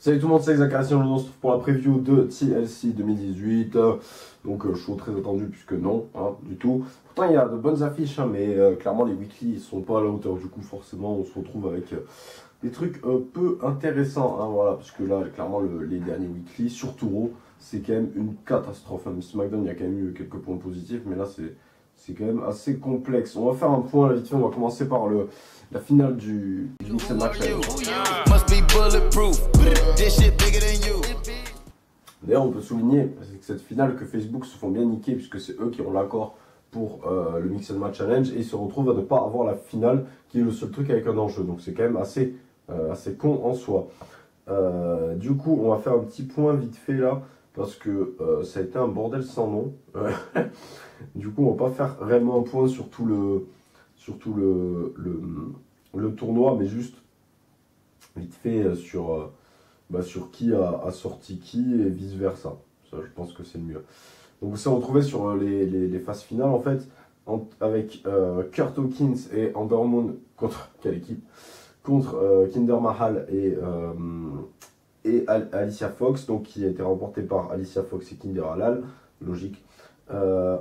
Salut tout le monde, c'est Xakaris, on se retrouve pour la preview de TLC 2018. Donc show très attendu puisque non, hein, du tout. Pourtant il y a de bonnes affiches, hein, mais clairement les weekly ils sont pas à la hauteur. Du coup forcément on se retrouve avec des trucs peu intéressants. Hein, voilà, parce que là clairement les derniers weekly, surtout Raw, c'est quand même une catastrophe. Hein. SmackDown il y a quand même eu quelques points positifs, mais là c'est quand même assez complexe. On va faire un point là vite fait, on va commencer par la finale du Mix and Match. D'ailleurs, on peut souligner que cette finale que Facebook se font bien niquer puisque c'est eux qui ont l'accord pour le Mix and Match Challenge et ils se retrouvent à ne pas avoir la finale qui est le seul truc avec un enjeu. Donc c'est quand même assez con en soi. Du coup, on va faire un petit point vite fait là parce que ça a été un bordel sans nom. Du coup, on va pas faire réellement un point sur tout le tournoi, mais juste vite fait sur qui a sorti qui et vice versa. Ça, je pense que c'est le mieux. Donc, on s'est retrouvé sur les phases finales en fait, avec Kurt Hawkins et Ember Moon contre quelle équipe? Contre Jinder Mahal et Alicia Fox, donc qui a été remporté par Alicia Fox et Jinder Mahal, logique.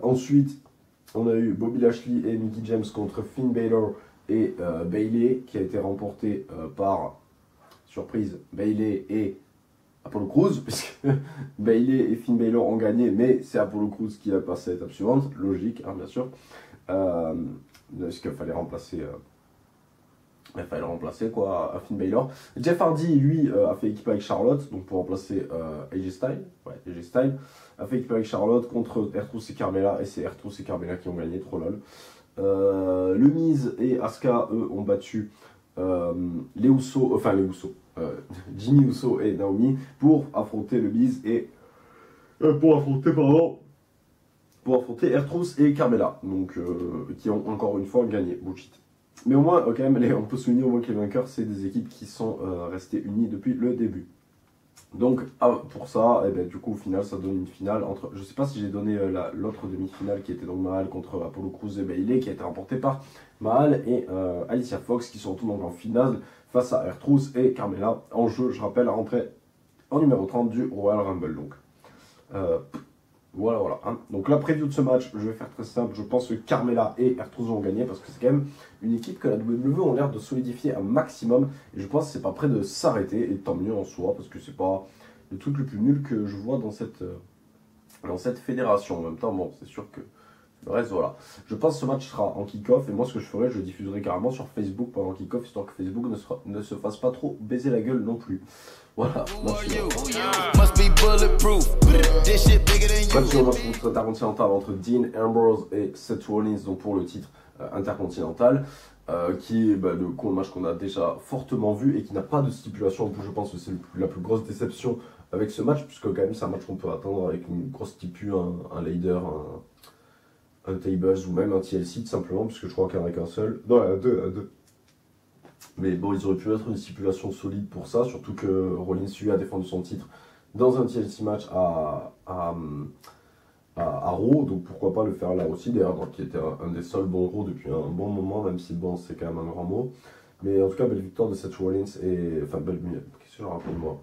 Ensuite, on a eu Bobby Lashley et Mickie James contre Finn Balor et Bayley, qui a été remporté par, surprise, Bayley et Apollo Crews, puisque Bayley et Finn Balor ont gagné, mais c'est Apollo Crews qui a passé à l'étape suivante, logique, hein, bien sûr. Parce qu'il fallait remplacer. Il fallait le remplacer quoi, à Finn Balor. Jeff Hardy, lui, a fait équipe avec Charlotte, donc pour remplacer AJ Styles. Ouais, AJ Styles a fait équipe avec Charlotte contre R-Truth et Carmella, et c'est R-Truth et Carmella qui ont gagné, trop lol. Le Miz et Asuka, eux, ont battu les Usos, Jimmy Uso et Naomi pour affronter le Miz et pour affronter R-Truth et Carmella, donc qui ont encore une fois gagné. Bullshit. Mais au moins, quand même, on peut souligner au moins que les vainqueurs, c'est des équipes qui sont restées unies depuis le début. Donc, pour ça, du coup, au final, ça donne une finale entre. Je sais pas si j'ai donné l'autre demi-finale qui était donc Mahal contre Apollo Crews et Bayley, qui a été remportée par Mahal et Alicia Fox, qui sont donc en finale face à R-Truth et Carmella. En jeu, je rappelle, à rentrer en numéro 30 du Royal Rumble. Donc, voilà. Hein. Donc la preview de ce match, je vais faire très simple. Je pense que Carmella et R-Truth vont gagner parce que c'est quand même une équipe que la WWE ont l'air de solidifier un maximum. Et je pense que c'est pas prêt de s'arrêter. Et tant mieux en soi parce que c'est pas le truc le plus nul que je vois dans cette fédération. En même temps, bon, c'est sûr que le reste, voilà. Je pense que ce match sera en kick-off. Et moi, ce que je ferai, je le diffuserai carrément sur Facebook pendant le kick-off, histoire que Facebook ne se fasse pas trop baiser la gueule non plus. Voilà. Match intercontinental entre Dean Ambrose et Seth Rollins, donc pour le titre intercontinental, qui est le match qu'on a déjà fortement vu et qui n'a pas de stipulation. En plus, je pense que c'est la plus grosse déception avec ce match, puisque quand même c'est un match qu'on peut attendre avec une grosse stipu, un ladder, un tables ou même un TLC tout simplement, puisque je crois qu'il n'y en a qu'un seul. Non, il y en a deux. Mais bon, ils auraient pu mettre une stipulation solide pour ça, surtout que Rollins lui a défendu son titre dans un TLC match à Raw, donc pourquoi pas le faire là aussi, d'ailleurs, qui était un des seuls bons Raw depuis un bon moment, même si bon, c'est quand même un grand mot. Mais en tout cas, belle victoire de Seth Rollins et. Enfin, qu'est-ce que je rappelle moi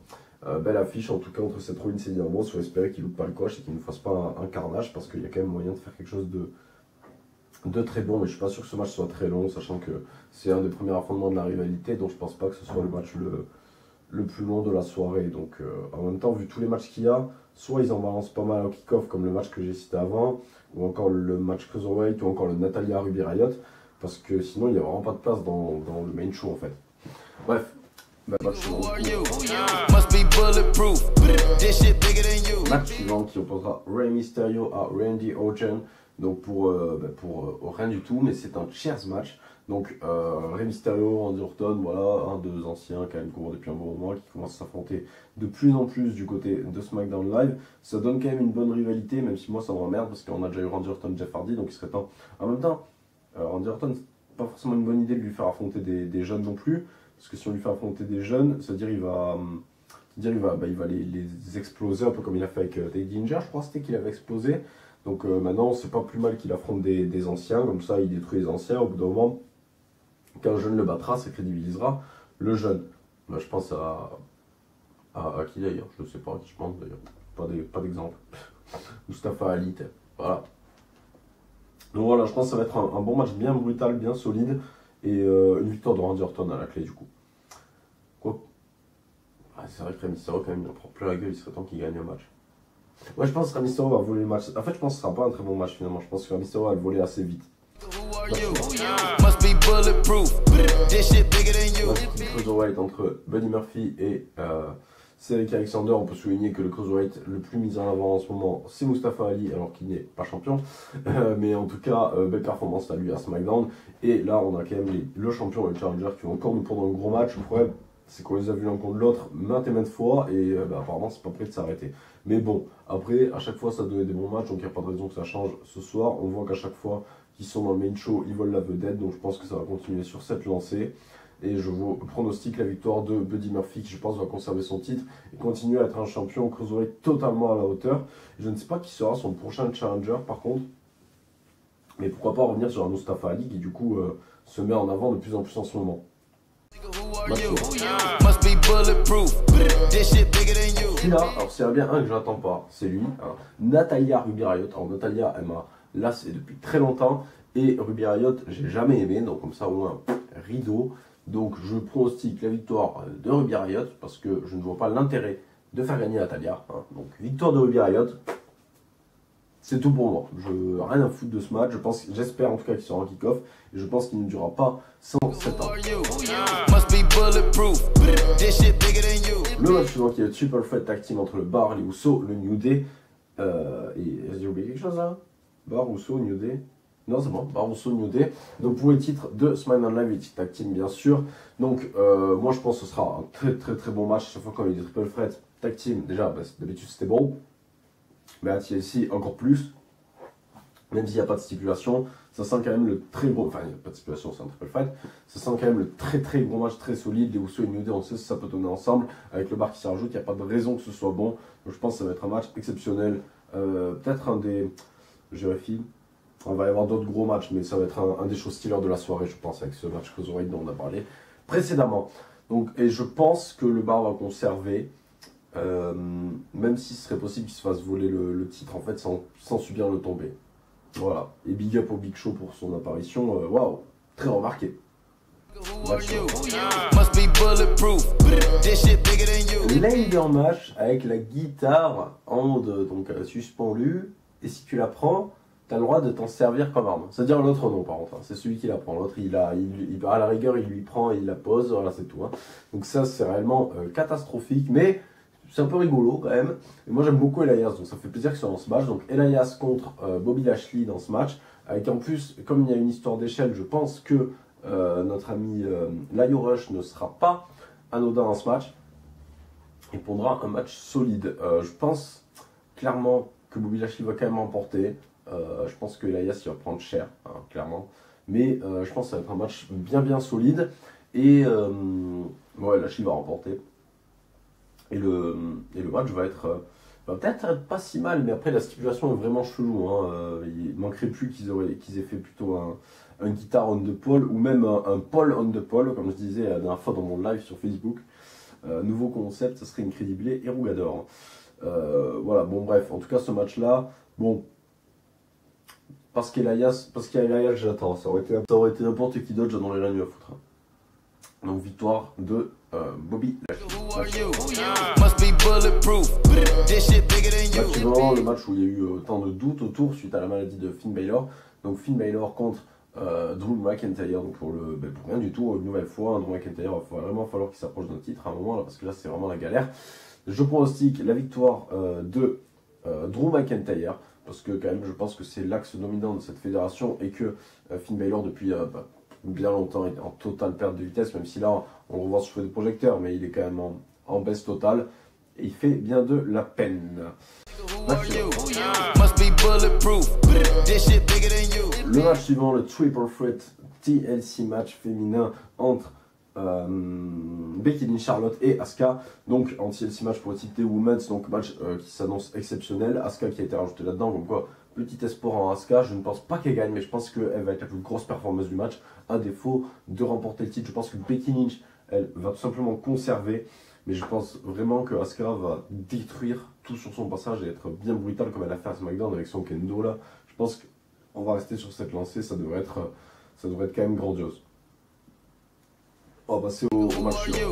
belle affiche en tout cas entre Seth Rollins et Dean Ambrose. Il faut espérer qu'il loupe pas le coche et qu'il ne fasse pas un carnage parce qu'il y a quand même moyen de faire quelque chose de très bon, mais je suis pas sûr que ce match soit très long, sachant que c'est un des premiers affrontements de la rivalité, donc je pense pas que ce soit le match le plus long de la soirée. Donc en même temps, vu tous les matchs qu'il y a, soit ils en balancent pas mal au kick-off comme le match que j'ai cité avant, ou encore le match Cruiserweight, ou encore le Natalia Ruby Riot, parce que sinon il n'y a vraiment pas de place dans le main show en fait. Bref. Match suivant qui opposera Rey Mysterio à Randy Orton, donc pour rien du tout, mais c'est un chairs match. Donc Rey Mysterio, Randy Orton, voilà, deux anciens quand même qu'on voit depuis un bon moment, qui commencent à s'affronter de plus en plus du côté de SmackDown Live. Ça donne quand même une bonne rivalité, même si moi ça m'emmerde parce qu'on a déjà eu Randy Orton, Jeff Hardy, donc il serait temps. En même temps, Randy Orton, c'est pas forcément une bonne idée de lui faire affronter des jeunes non plus. Parce que si on lui fait affronter des jeunes, c'est-à-dire il va les exploser, un peu comme il a fait avec Teddy Ginger, je crois c'était qu'il avait explosé. Donc maintenant, c'est pas plus mal qu'il affronte des anciens, comme ça il détruit les anciens. Au bout d'un moment, qu'un jeune le battra, ça crédibilisera le jeune. Là, je pense à À qui d'ailleurs? Je ne sais pas à qui je pense d'ailleurs. Pas d'exemple. Mustafa Ali, voilà. Donc voilà, je pense que ça va être un bon match bien brutal, bien solide. Et une victoire de Randy Orton à la clé du coup. Quoi? Ah, c'est vrai que Rey Mysterio quand même il en prend plein la gueule, il serait temps qu'il gagne un match. Ouais, je pense que Rey Mysterio va voler le match. En fait, je pense que ce sera pas un très bon match finalement. Je pense que Rey Mysterio va le voler assez vite. Cruiserweight entre Buddy Murphy et Cedric Alexander. On peut souligner que le Cruiserweight le plus mis en avant en ce moment, c'est Mustafa Ali, alors qu'il n'est pas champion. Mais en tout cas, belle performance à lui à SmackDown. Et là, on a quand même le champion et le challenger qui vont encore nous prendre un gros match. Le problème, c'est qu'on les a vus l'un contre l'autre maintes et maintes fois. Et apparemment, c'est pas prêt de s'arrêter. Mais bon, après, à chaque fois, ça donnait des bons matchs. Donc il n'y a pas de raison que ça change ce soir. On voit qu'à chaque fois qu'ils sont dans le main show, ils volent la vedette. Donc je pense que ça va continuer sur cette lancée. Et je vous pronostique la victoire de Buddy Murphy qui je pense va conserver son titre et continuer à être un champion cruiserweight totalement à la hauteur. Je ne sais pas qui sera son prochain challenger par contre. Mais pourquoi pas revenir sur un Mustafa Ali qui du coup se met en avant de plus en plus en ce moment. Celui-là, alors s'il y a bien un que j'attends pas, c'est lui. Hein. Natalya Ruby Riott. Alors Natalya, elle m'a lassé depuis très longtemps. Et Ruby Riott, j'ai jamais aimé. Donc comme ça au moins, rideau. Donc je pronostique la victoire de Ruby Riott parce que je ne vois pas l'intérêt de faire gagner Natalya. Hein. Donc victoire de Ruby Riott, c'est tout pour moi. Je n'ai rien à foutre de ce match. J'espère en tout cas qu'il sera un kick-off et je pense qu'il ne durera pas 107 ans. Le match suivant qui est le Triple Threat Tag Team entre le Bar, les Usos, le New Day. Et j'ai oublié quelque chose là? Bar, Usos, New Day. Non, c'est bon, Bar, Usos, New Day. Donc pour les titres de SmackDown Live et Tag Team, bien sûr. Donc moi je pense que ce sera un très très très bon match. Chaque fois qu'on a des Triple Threat Tag Team, déjà d'habitude c'était bon. Mais à TLC encore plus. Même s'il n'y a pas de stipulation, ça sent quand même le très gros. Enfin, il n'y a pas de stipulation, c'est un triple fight. Ça sent quand même le très très gros match, très solide. Les Usos et New Day, on sait ce que ça peut donner ensemble. Avec le Bar qui s'y rajoute, il n'y a pas de raison que ce soit bon. Donc je pense que ça va être un match exceptionnel. Peut-être un des. Je vérifie. On va y avoir d'autres gros matchs, mais ça va être un des show stealers de la soirée, je pense, avec ce match Cruiserweight dont on a parlé précédemment. Donc, et je pense que le Bar va conserver. Même si ce serait possible qu'il se fasse voler le titre en fait sans subir le tombé. Voilà. Et big up au Big Show pour son apparition. Waouh, très remarqué. Ladder match avec la guitare donc suspendue. Et si tu la prends, tu as le droit de t'en servir comme arme. C'est-à-dire l'autre non par contre. Hein. C'est celui qui la prend. L'autre à la rigueur il lui prend et il la pose. Voilà c'est tout. Hein. Donc ça c'est réellement catastrophique. Mais c'est un peu rigolo quand même. Et moi j'aime beaucoup Elias, donc ça fait plaisir qu'ils soient dans ce match. Donc Elias contre Bobby Lashley dans ce match. Avec en plus, comme il y a une histoire d'échelle, je pense que notre ami Lio Rush ne sera pas anodin dans ce match. Il pondra un match solide. Je pense clairement que Bobby Lashley va quand même remporter. Je pense que Elias il va prendre cher, hein, clairement. Mais je pense que ça va être un match bien solide. Et ouais, Lashley va remporter. Et le match va peut-être être pas si mal, mais après la stipulation est vraiment chelou. Hein. Il manquerait plus qu'ils aient fait plutôt un guitar on the pole ou même un pole on the pole, comme je disais la dernière fois dans mon live sur Facebook. Nouveau concept, ça serait Incredible et Rugador. Voilà, bon bref, en tout cas ce match-là, bon, parce qu'il y a Elias, j'attends. Ça aurait été n'importe qui d'autre, j'en aurais rien eu à foutre. Donc victoire de Bobby Lashley. Le match où il y a eu autant de doutes autour suite à la maladie de Finn Balor. Donc Finn Balor contre Drew McIntyre. Donc pour rien du tout, une nouvelle fois, Drew McIntyre va vraiment falloir qu'il s'approche d'un titre à un moment là, parce que là c'est vraiment la galère. Je pronostique la victoire de Drew McIntyre. Parce que quand même je pense que c'est l'axe dominant de cette fédération et que Finn Balor depuis bien longtemps est en totale perte de vitesse, même si là on le revoit sur feu de projecteur, mais il est quand même en baisse totale et il fait bien de la peine. Le match suivant, le Triple Threat TLC match féminin entre Becky Lynch, Charlotte et Asuka. Donc en TLC match pour le titre des Women's, donc match qui s'annonce exceptionnel. Asuka qui a été rajouté là-dedans, donc quoi, petit espoir en Asuka. Je ne pense pas qu'elle gagne, mais je pense qu'elle va être la plus grosse performeuse du match, à défaut de remporter le titre. Je pense que Becky Lynch, elle va tout simplement conserver. mais je pense vraiment que Asuka va détruire tout sur son passage et être bien brutale comme elle a fait à SmackDown avec son kendo là. Je pense qu'on va rester sur cette lancée, ça devrait être quand même grandiose. On va passer au match suivant.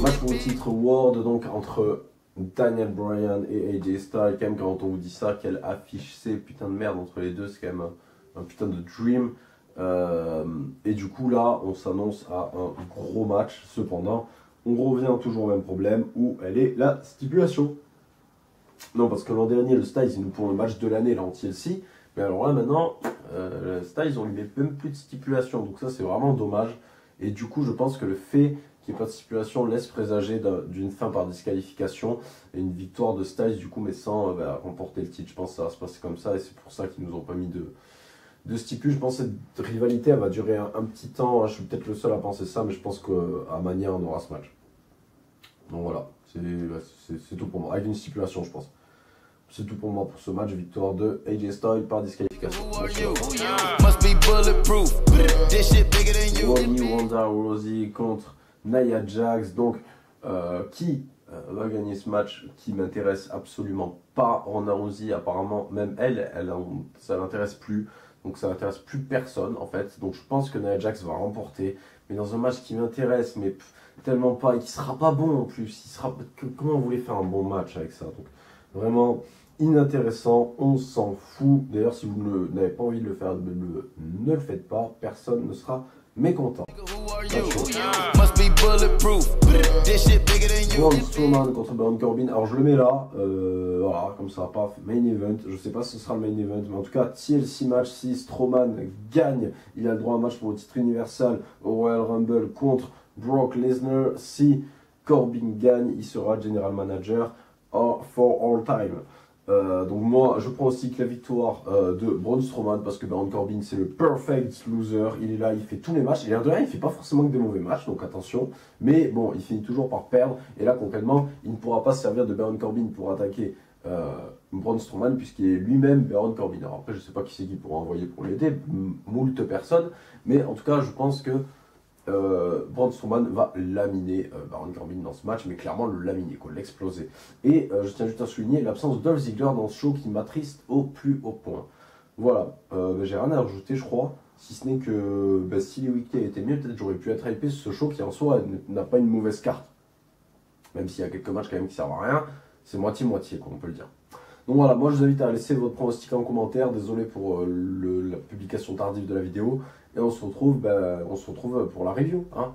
Match pour le titre World, donc entre Daniel Bryan et AJ Styles. Quand même, quand on vous dit ça, quelle affiche c'est, putain de merde entre les deux, c'est quand même un putain de dream. Et du coup, là, on s'annonce à un gros match. Cependant, on revient toujours au même problème où elle est la stipulation. Non, parce que l'an dernier, le Styles, il nous prend le match de l'année là en TLC. Mais alors là, maintenant, le Styles, on lui met même plus de stipulation. Donc ça, c'est vraiment dommage. Et du coup, je pense que le fait qu'il n'y ait pas de stipulation laisse présager d'une fin par disqualification et une victoire de Styles, du coup, mais sans remporter le titre. Je pense que ça va se passer comme ça et c'est pour ça qu'ils nous ont pas mis de stipule. Je pense que cette rivalité, elle va durer un petit temps. Je suis peut-être le seul à penser ça, mais je pense qu'à Mania, on aura ce match. Donc voilà, c'est tout pour moi. Avec une stipulation, je pense. C'est tout pour moi pour ce match. Victoire de AJ Styles par disqualification. Ronda Rousey contre Nia Jax. Donc, qui va gagner ce match qui m'intéresse absolument pas. Ronda Rousey, apparemment, même ça l'intéresse plus. Donc ça n'intéresse plus personne en fait. Donc je pense que Nia Jax va remporter. Mais dans un match qui m'intéresse, mais tellement pas, et qui sera pas bon en plus. Comment vous voulez faire un bon match avec ça? Donc vraiment inintéressant, on s'en fout. D'ailleurs, si vous n'avez pas envie de le faire, ne le faites pas. Personne ne sera mécontent. Braun Strowman contre Baron Corbin. Alors je le mets là, voilà, comme ça, paf, main event. Je sais pas si ce sera le main event, mais en tout cas, TLC match. Si Strowman gagne, il a le droit à un match pour le titre universel au Royal Rumble contre Brock Lesnar. Si Corbin gagne, il sera General Manager for all time. Donc moi, je prends aussi que la victoire de Braun Strowman parce que Baron Corbin, c'est le perfect loser. Il est là, il fait tous les matchs. Et l'air de rien, il fait pas forcément que des mauvais matchs, donc attention. Mais bon, il finit toujours par perdre. Et là, concrètement, il ne pourra pas se servir de Baron Corbin pour attaquer Braun Strowman puisqu'il est lui-même Baron Corbin. Alors après, je sais pas qui c'est qui pourra envoyer pour l'aider, moult personnes. Mais en tout cas, je pense que Braun Strowman va laminer Baron Corbin dans ce match, mais clairement le laminer, l'exploser. Et je tiens juste à souligner l'absence de Dolph Ziggler dans ce show qui m'attriste au plus haut point. Voilà, j'ai rien à rajouter, je crois, si ce n'est que si les weekdays étaient mieux, peut-être j'aurais pu être hypé sur ce show qui en soi n'a pas une mauvaise carte. Même s'il y a quelques matchs quand même qui servent à rien, c'est moitié-moitié, on peut le dire. Donc voilà, moi je vous invite à laisser votre pronostic en commentaire. Désolé pour la publication tardive de la vidéo. Et on se retrouve pour la review. Hein.